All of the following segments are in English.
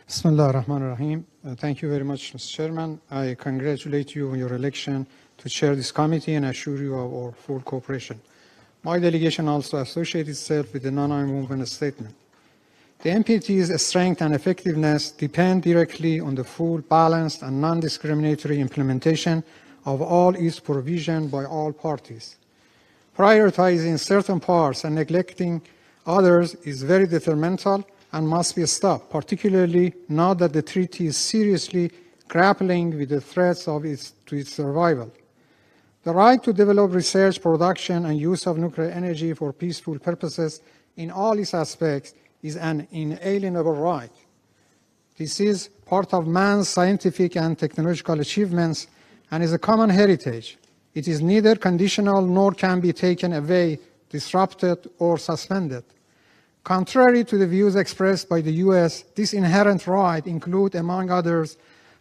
Bismillah ar-Rahman ar-Rahim. Thank you very much, Mr. Chairman. I congratulate you on your election to chair this committee and assure you of our full cooperation. My delegation also associates itself with the non-armed movement statement. The NPT's strength and effectiveness depend directly on the full, balanced, and non-discriminatory implementation of all its provisions by all parties. Prioritizing certain parts and neglecting others is very detrimental and must be stopped, particularly now that the treaty is seriously grappling with the threats to its survival. The right to develop research, production, and use of nuclear energy for peaceful purposes in all its aspects is an inalienable right. This is part of man's scientific and technological achievements and is a common heritage. It is neither conditional nor can be taken away, disrupted, or suspended. Contrary to the views expressed by the US, this inherent right includes, among others,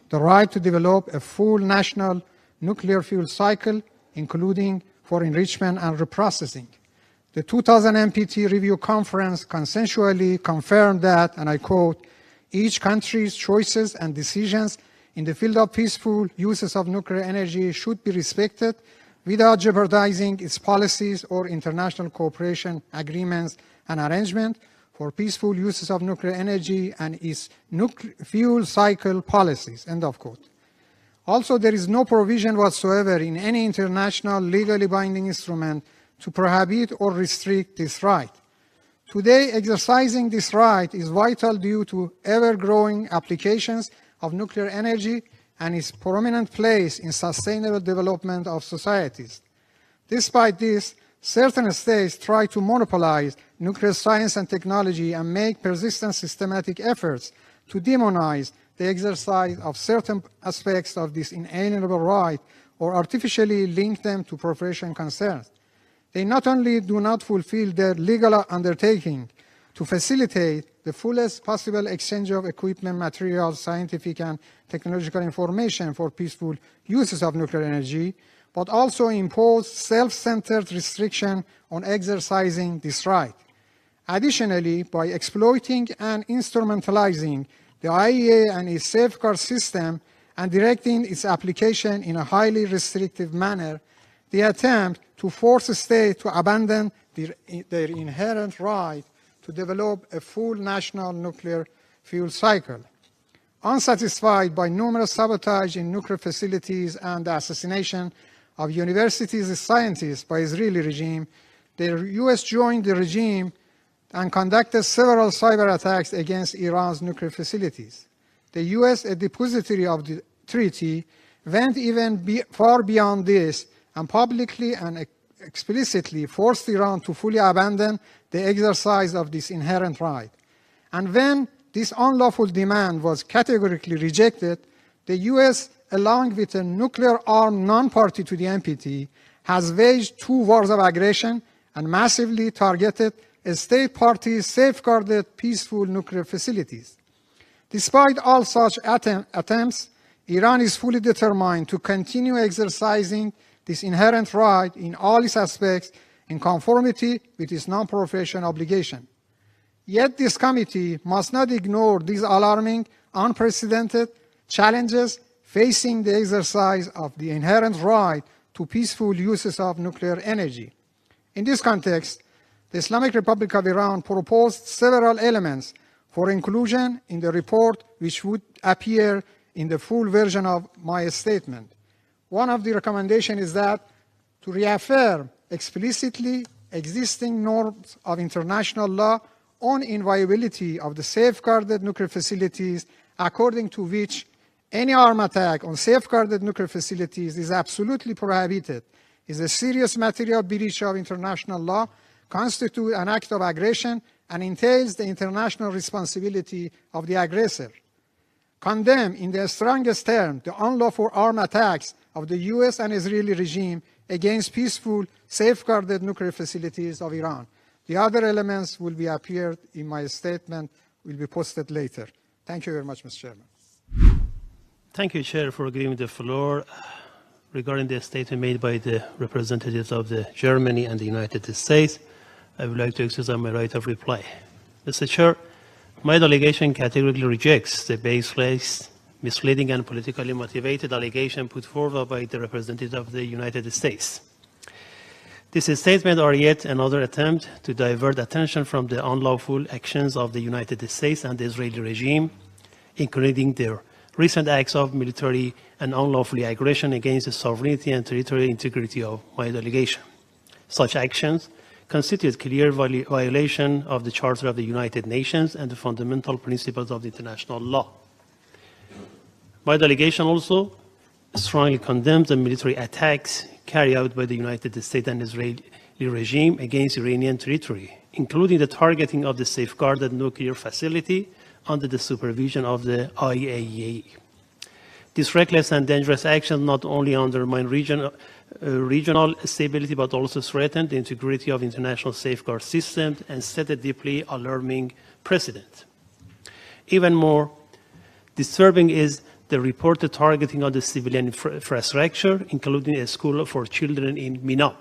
the right to develop a full national nuclear fuel cycle, including for enrichment and reprocessing. The 2000 NPT Review Conference consensually confirmed that, and I quote, each country's choices and decisions in the field of peaceful uses of nuclear energy should be respected without jeopardizing its policies or international cooperation agreements and arrangement for peaceful uses of nuclear energy and its fuel cycle policies, end of quote. Also, there is no provision whatsoever in any international legally binding instrument to prohibit or restrict this right. Today, exercising this right is vital due to ever-growing applications of nuclear energy and its prominent place in sustainable development of societies. Despite this, certain states try to monopolize nuclear science and technology and make persistent systematic efforts to demonize the exercise of certain aspects of this inalienable right or artificially link them to professional concerns. They not only do not fulfill their legal undertaking to facilitate the fullest possible exchange of equipment, materials, scientific and technological information for peaceful uses of nuclear energy, but also impose self-centered restriction on exercising this right. Additionally, by exploiting and instrumentalizing the IAEA and its safeguard system and directing its application in a highly restrictive manner, they attempt to force states to abandon their inherent right to develop a full national nuclear fuel cycle. Unsatisfied by numerous sabotage in nuclear facilities and the assassination of universities' scientists by Israeli regime, the US joined the regime and conducted several cyber attacks against Iran's nuclear facilities. The US, a depository of the treaty, went even far beyond this and publicly and explicitly forced Iran to fully abandon the exercise of this inherent right. And when this unlawful demand was categorically rejected, the US, along with a nuclear-armed non-party to the NPT, has waged two wars of aggression and massively targeted state parties' safeguarded peaceful nuclear facilities. Despite all such attempts, Iran is fully determined to continue exercising this inherent right in all its aspects in conformity with its non-proliferation obligation. Yet this committee must not ignore these alarming, unprecedented challenges facing the exercise of the inherent right to peaceful uses of nuclear energy. In this context, the Islamic Republic of Iran proposed several elements for inclusion in the report, which would appear in the full version of my statement. One of the recommendations is that to reaffirm explicitly existing norms of international law on inviolability of the safeguarded nuclear facilities, according to which any armed attack on safeguarded nuclear facilities is absolutely prohibited, is a serious material breach of international law, constitutes an act of aggression, and entails the international responsibility of the aggressor. Condemn in the strongest terms the unlawful armed attacks of the US and Israeli regime against peaceful, safeguarded nuclear facilities of Iran. The other elements will be appeared in my statement, will be posted later. Thank you very much, Mr. Chairman. Thank you, Chair, for giving the floor. Regarding the statement made by the representatives of Germany and the United States, I would like to exercise my right of reply. Mr. Chair, My delegation categorically rejects the baseless, misleading, and politically motivated allegation put forward by the representative of the United States. This statement are yet another attempt to divert attention from the unlawful actions of the United States and the Israeli regime, including their recent acts of military and unlawful aggression against the sovereignty and territorial integrity of my delegation. Such actions constitute clear violation of the Charter of the United Nations and the fundamental principles of the international law. My delegation also strongly condemns the military attacks carried out by the United States and Israeli regime against Iranian territory, including the targeting of the safeguarded nuclear facility under the supervision of the IAEA. This reckless and dangerous action not only undermine regional stability, but also threaten the integrity of international safeguard systems and set a deeply alarming precedent. Even more disturbing is the reported targeting of the civilian infrastructure, including a school for children in Mina.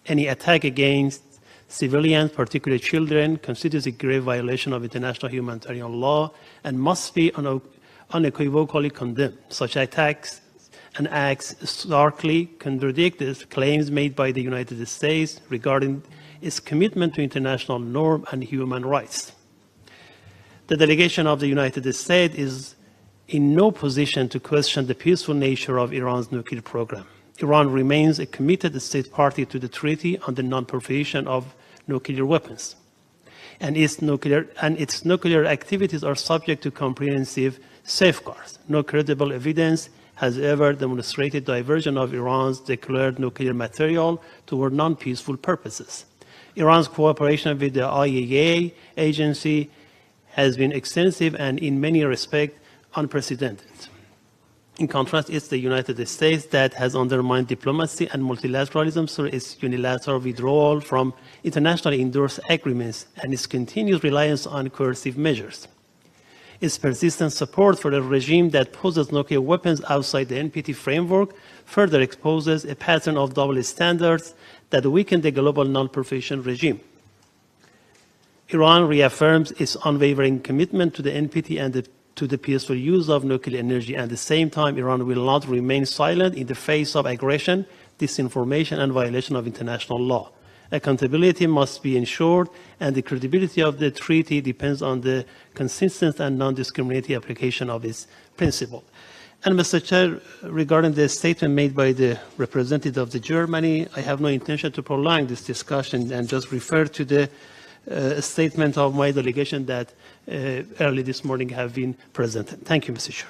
Any attack against civilians, particularly children, constitutes a grave violation of international humanitarian law and must be unequivocally condemned. Such attacks and acts starkly contradict the claims made by the United States regarding its commitment to international norms and human rights. The delegation of the United States is in no position to question the peaceful nature of Iran's nuclear program. Iran remains a committed state party to the Treaty on the Non-Proliferation of Nuclear Weapons, and its nuclear activities are subject to comprehensive safeguards. No credible evidence has ever demonstrated diversion of Iran's declared nuclear material toward non-peaceful purposes. Iran's cooperation with the IAEA agency has been extensive and in many respects unprecedented. In contrast, it's the United States that has undermined diplomacy and multilateralism through its unilateral withdrawal from internationally endorsed agreements and its continued reliance on coercive measures. Its persistent support for a regime that poses nuclear weapons outside the NPT framework further exposes a pattern of double standards that weaken the global non-proliferation regime. Iran reaffirms its unwavering commitment to the NPT and to the peaceful use of nuclear energy. At the same time, Iran will not remain silent in the face of aggression, disinformation, and violation of international law. Accountability must be ensured, and the credibility of the treaty depends on the consistent and non-discriminatory application of its principle. And Mr. Chair, regarding the statement made by the representative of Germany, I have no intention to prolong this discussion and just refer to the statement of my delegation that early this morning have been presented. Thank you, Mr. Chair.